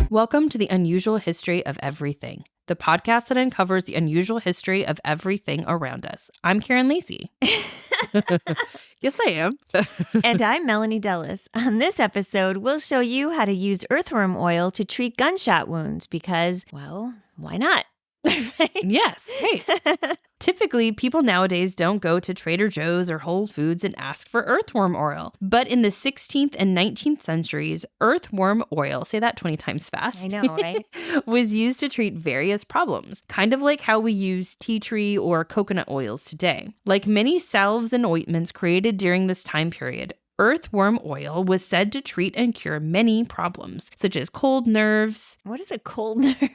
Welcome to the Unusual History of Everything, the podcast that uncovers the unusual history of everything around us. I'm Karen Lacey. Yes, I am. And I'm Melanie Dellis. On this episode, we'll show you how to use earthworm oil to treat gunshot wounds because, well, why not? Right? Yes. Hey. Typically, people nowadays don't go to Trader Joe's or Whole Foods and ask for earthworm oil. But in the 16th and 19th centuries, earthworm oil, say that 20 times fast, I know, right? was used to treat various problems, kind of like how we use tea tree or coconut oils today. Like many salves and ointments created during this time period, earthworm oil was said to treat and cure many problems, such as cold nerves. What is a cold nerve?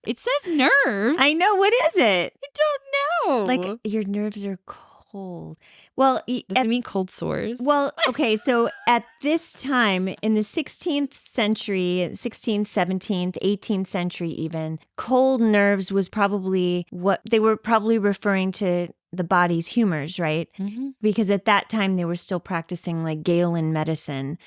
It says nerve. I know. What is it? I don't know. Like your nerves are cold. Well, does it mean cold sores? Well, okay. So at this time in the 16th century, 16th, 17th, 18th century even, cold nerves was probably what they were probably referring to the body's humors, right? Mm-hmm. Because at that time they were still practicing like Galen medicine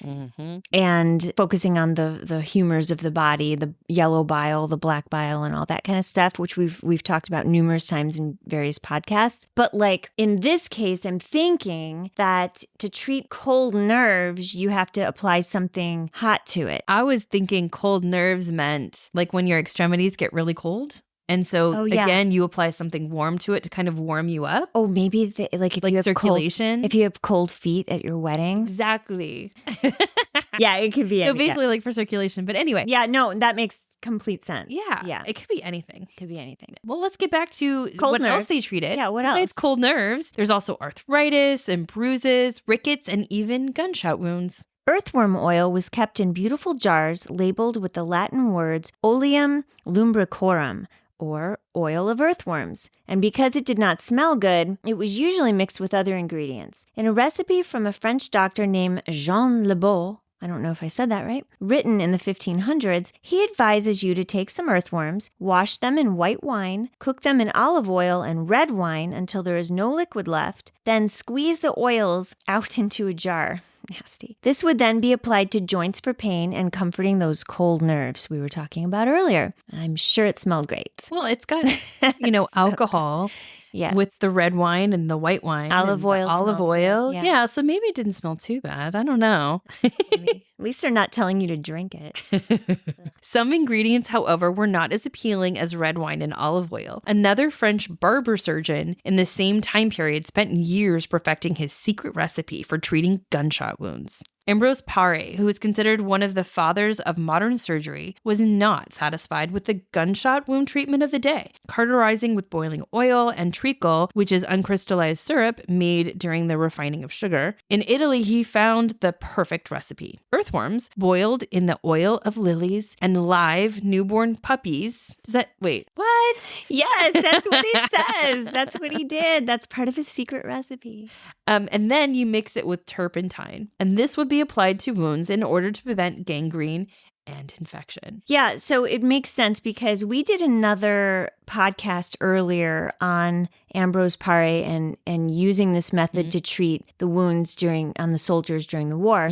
and focusing on the humors of the body, the yellow bile, the black bile, and all that kind of stuff, which we've talked about numerous times in various podcasts. But like in this case, I'm thinking that to treat cold nerves, you have to apply something hot to it. I was thinking cold nerves meant like when your extremities get really cold. And so, again, you apply something warm to it to kind of warm you up. Oh, maybe if you have circulation. If you have cold feet at your wedding. Exactly. Yeah, it could be anything. So basically like for circulation. But anyway. Yeah, no, that makes complete sense. Yeah. It could be anything. Could be anything. Well, let's get back to cold what nerves. else they treat it. Yeah, what else? Besides cold nerves, there's also arthritis and bruises, rickets, and even gunshot wounds. Earthworm oil was kept in beautiful jars labeled with the Latin words oleum lumbricorum, or oil of earthworms. And because it did not smell good, it was usually mixed with other ingredients. In a recipe from a French doctor named Jean Lebeau, I don't know if I said that right, written in the 1500s, he advises you to take some earthworms, wash them in white wine, cook them in olive oil and red wine until there is no liquid left, then squeeze the oils out into a jar. Nasty. This would then be applied to joints for pain and comforting those cold nerves we were talking about earlier. I'm sure it smelled great. Well, it's got, alcohol with the red wine and the white wine. Olive oil. Yeah, so maybe it didn't smell too bad. I don't know. At least they're not telling you to drink it. Some ingredients, however, were not as appealing as red wine and olive oil. Another French barber surgeon in the same time period spent years perfecting his secret recipe for treating gunshot wounds. Ambrose Paré, who is considered one of the fathers of modern surgery, was not satisfied with the gunshot wound treatment of the day, cauterizing with boiling oil and treacle, which is uncrystallized syrup made during the refining of sugar. In Italy, he found the perfect recipe. Earthworms boiled in the oil of lilies and live newborn puppies. What? Yes, that's what it says. That's what he did. That's part of his secret recipe. And then you mix it with turpentine. And this would be applied to wounds in order to prevent gangrene and infection. Yeah, so it makes sense because we did another podcast earlier on Ambrose Paré and using this method to treat the wounds on the soldiers during the war.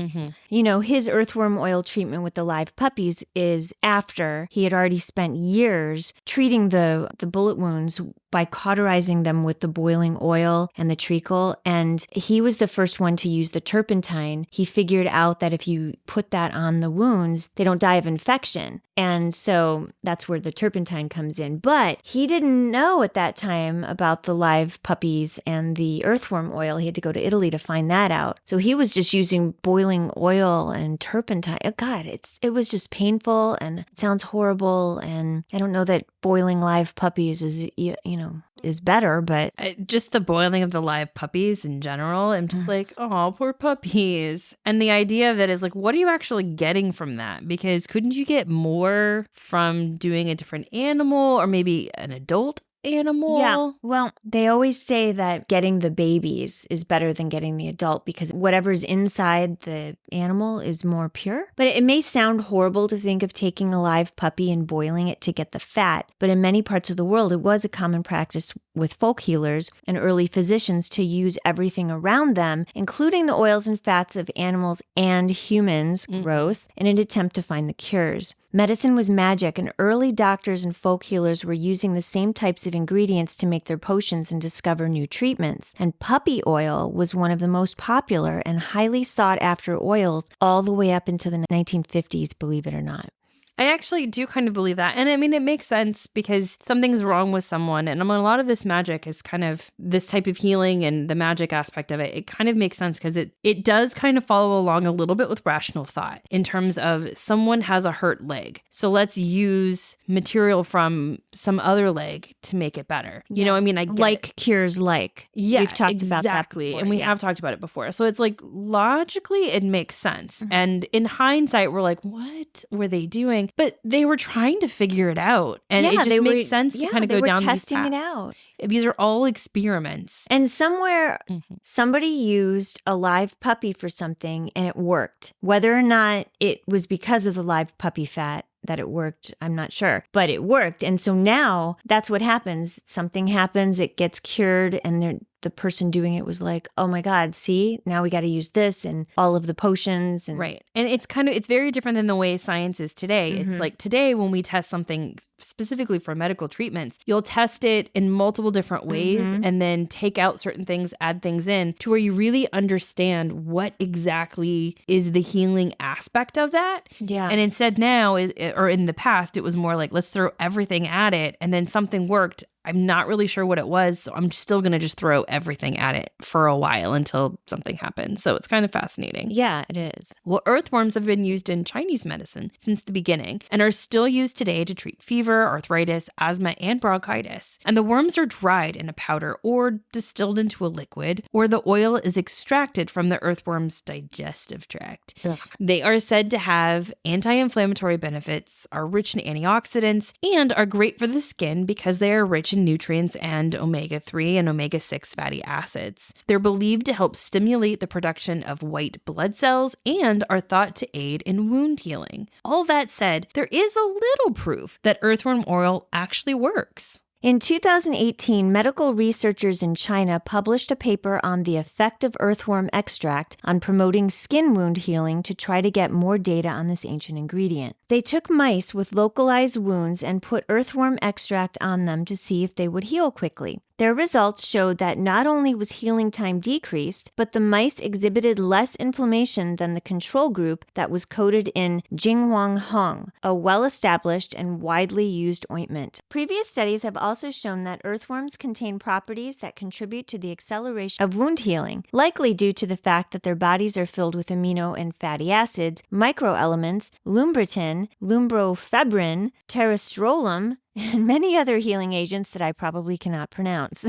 His earthworm oil treatment with the live puppies is after he had already spent years treating the bullet wounds by cauterizing them with the boiling oil and the treacle. And he was the first one to use the turpentine. He figured out that if you put that on the wounds, they don't die of infection. And so that's where the turpentine comes in. But he didn't know at that time about the live puppies and the earthworm oil. He had to go to Italy to find that out. So he was just using boiling oil and turpentine. Oh God, it was just painful and it sounds horrible. And I don't know that boiling live puppies is better, but just the boiling of the live puppies in general, I'm just like, oh, poor puppies. And the idea of it is like, what are you actually getting from that? Because couldn't you get more from doing a different animal or maybe an adult animal. Yeah. Well, they always say that getting the babies is better than getting the adult because whatever's inside the animal is more pure. But it may sound horrible to think of taking a live puppy and boiling it to get the fat. But in many parts of the world, it was a common practice with folk healers and early physicians to use everything around them, including the oils and fats of animals and humans, gross, in an attempt to find the cures. Medicine was magic, and early doctors and folk healers were using the same types of ingredients to make their potions and discover new treatments. And puppy oil was one of the most popular and highly sought after oils all the way up into the 1950s, believe it or not. I actually do kind of believe that. And I mean, it makes sense because something's wrong with someone. And I mean, a lot of this magic is kind of this type of healing and the magic aspect of it. It kind of makes sense because it does kind of follow along a little bit with rational thought in terms of someone has a hurt leg. So let's use material from some other leg to make it better. Yeah. You know, I mean, I get like it. cures like. Yeah, we've talked about that before, and we have talked about it before. So it's like logically it makes sense. And in hindsight, we're like, what were they doing? But they were trying to figure it out. And it just makes sense to kind of go down these paths. testing it out. These are all experiments. And somewhere somebody used a live puppy for something and it worked. Whether or not it was because of the live puppy fat that it worked, I'm not sure, but it worked. And so now that's what happens. Something happens, it gets cured, and the person doing it was like, oh my God, see, now we got to use this and all of the potions. And right. And it's very different than the way science is today. It's like today when we test something specifically for medical treatments, you'll test it in multiple different ways and then take out certain things, add things in to where you really understand what exactly is the healing aspect of that. Yeah. And instead now, or in the past, it was more like, let's throw everything at it. And then something worked. I'm not really sure what it was, so I'm still going to just throw everything at it for a while until something happens. So it's kind of fascinating. Yeah, it is. Well, earthworms have been used in Chinese medicine since the beginning and are still used today to treat fever, arthritis, asthma, and bronchitis. And the worms are dried in a powder or distilled into a liquid, or the oil is extracted from the earthworm's digestive tract. Ugh. They are said to have anti-inflammatory benefits, are rich in antioxidants, and are great for the skin because they are rich in nutrients and omega-3 and omega-6 fatty acids. They're believed to help stimulate the production of white blood cells and are thought to aid in wound healing. All that said, there is a little proof that earthworm oil actually works. In 2018, medical researchers in China published a paper on the effect of earthworm extract on promoting skin wound healing to try to get more data on this ancient ingredient. They took mice with localized wounds and put earthworm extract on them to see if they would heal quickly. Their results showed that not only was healing time decreased, but the mice exhibited less inflammation than the control group that was coated in Jinghuang Hong, a well-established and widely used ointment. Previous studies have also shown that earthworms contain properties that contribute to the acceleration of wound healing, likely due to the fact that their bodies are filled with amino and fatty acids, microelements, lumbretin, lumbrofebrin, terrestrolum, and many other healing agents that I probably cannot pronounce.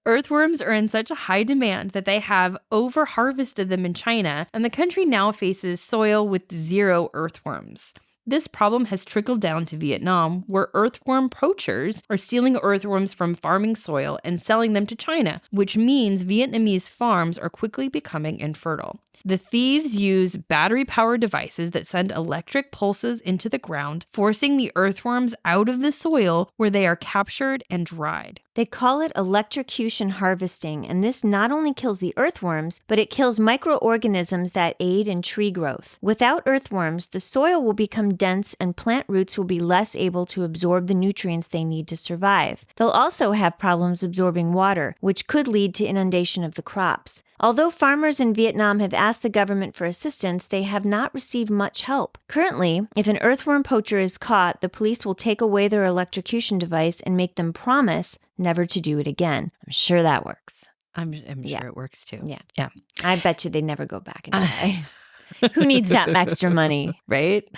Earthworms are in such a high demand that they have over-harvested them in China, and the country now faces soil with 0 earthworms. This problem has trickled down to Vietnam, where earthworm poachers are stealing earthworms from farming soil and selling them to China, which means Vietnamese farms are quickly becoming infertile. The thieves use battery-powered devices that send electric pulses into the ground, forcing the earthworms out of the soil where they are captured and dried. They call it electrocution harvesting, and this not only kills the earthworms, but it kills microorganisms that aid in tree growth. Without earthworms, the soil will become dense and plant roots will be less able to absorb the nutrients they need to survive. They'll also have problems absorbing water, which could lead to inundation of the crops. Although farmers in Vietnam have asked the government for assistance, they have not received much help. Currently, if an earthworm poacher is caught, the police will take away their electrocution device and make them promise never to do it again. I'm sure that works. I'm sure it works too. Yeah. I bet you they never go back and die. Who needs that extra money? Right?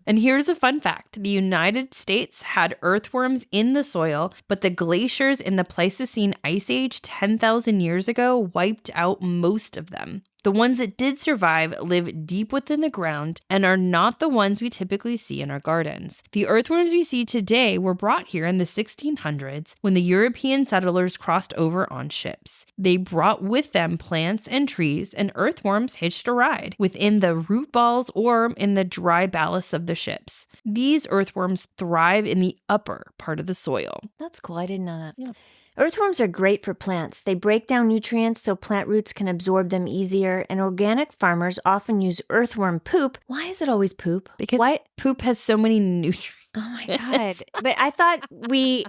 And here's a fun fact. The United States had earthworms in the soil, but the glaciers in the Pleistocene Ice Age 10,000 years ago wiped out most of them. The ones that did survive live deep within the ground and are not the ones we typically see in our gardens. The earthworms we see today were brought here in the 1600s when the European settlers crossed over on ships. They brought with them plants and trees, and earthworms hitched a ride within the root balls or in the dry ballasts of the ships. These earthworms thrive in the upper part of the soil. That's cool. I didn't know that. Yeah. Earthworms are great for plants. They break down nutrients so plant roots can absorb them easier, and organic farmers often use earthworm poop. Why is it always poop? Because poop has so many nutrients. Oh my God. But I thought we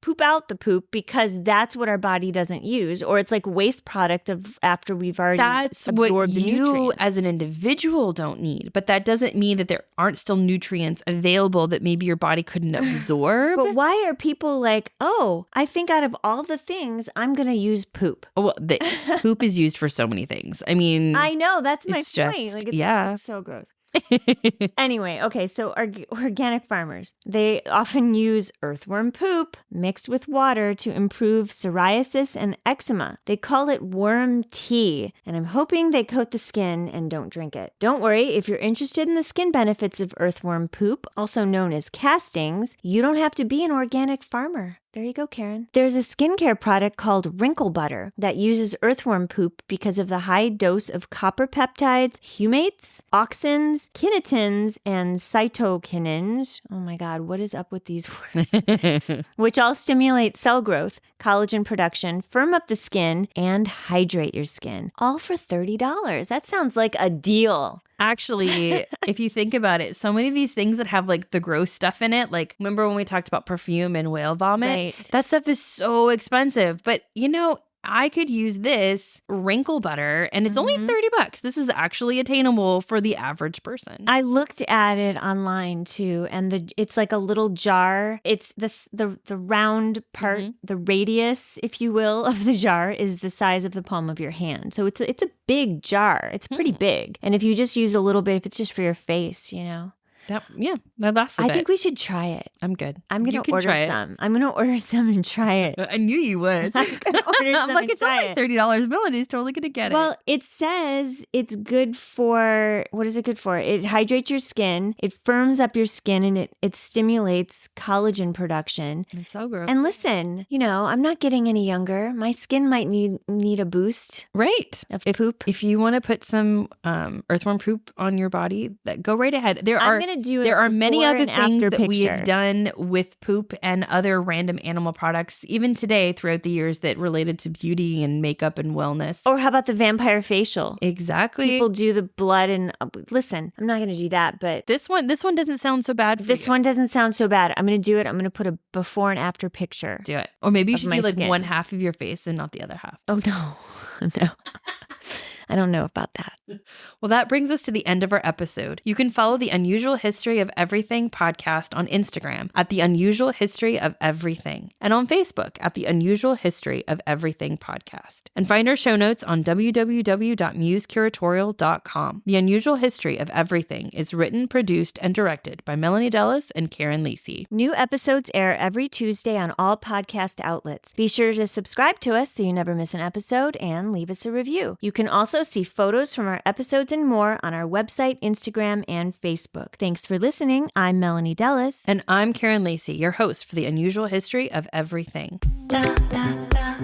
poop out the poop because that's what our body doesn't use, or it's like waste product of after we've already absorbed what the you nutrient. as an individual don't need. But that doesn't mean that there aren't still nutrients available that maybe your body couldn't absorb. But why are people like, oh, I think out of all the things, I'm going to use poop? Well, poop is used for so many things. I mean, I know. That's my it's point. just- It's so gross. Anyway, okay, so organic farmers, they often use earthworm poop mixed with water to improve psoriasis and eczema. They call it worm tea, and I'm hoping they coat the skin and don't drink it. Don't worry, if you're interested in the skin benefits of earthworm poop, also known as castings, you don't have to be an organic farmer. There you go, Karen. There's a skincare product called Wrinkle Butter that uses earthworm poop because of the high dose of copper peptides, humates, auxins, kinetins, and cytokinins. Oh my God, what is up with these words? Which all stimulate cell growth, collagen production, firm up the skin, and hydrate your skin. All for $30. That sounds like a deal. Actually, if you think about it, so many of these things that have like the gross stuff in it, like remember when we talked about perfume and whale vomit? Right. That stuff is so expensive. But you know, I could use this wrinkle butter and it's only $30. This is actually attainable for the average person. I looked at it online too, and it's like a little jar. It's the round part, the radius, if you will, of the jar is the size of the palm of your hand. So it's a big jar. It's pretty big. And if you just use a little bit, if it's just for your face, you know. That lasts a bit. I think we should try it. I'm good. I'm going You to can order try some. I'm going to order some and try it. I knew you would. I'm going to order some I'm like, and it's try only it. $30. Melody's totally going to get Well, it. it says it's good for, what is it good for? It hydrates your skin, it firms up your skin, and it stimulates collagen production. It's so gross. And listen, you know, I'm not getting any younger. My skin might need a boost Right. of poop. If you want to put some earthworm poop on your body, go right ahead. I'm going to do it. There are many before other and things after that we picture. have done with poop and other random animal products, even today throughout the years, that related to beauty and makeup and wellness. Or how about the vampire facial? Exactly. People do the blood and listen, I'm not going to do that, but This one doesn't sound so bad for this you. one doesn't sound so bad. I'm going to do it. I'm going to put a before and after picture. Do it. Or maybe you of should my do like skin. one half of your face and not the other half. Oh, no. No. I don't know about that. Well, that brings us to the end of our episode. You can follow the Unusual History of Everything podcast on Instagram at The Unusual History of Everything and on Facebook at The Unusual History of Everything podcast. And find our show notes on www.musecuratorial.com. The Unusual History of Everything is written, produced, and directed by Melanie Dellis and Karen Lacey. New episodes air every Tuesday on all podcast outlets. Be sure to subscribe to us so you never miss an episode and leave us a review. You can also see photos from our episodes and more on our website, Instagram, and Facebook. Thanks for listening. I'm Melanie Dellis. And I'm Karen Lacey, your host for The Unusual History of Everything. Da, da, da.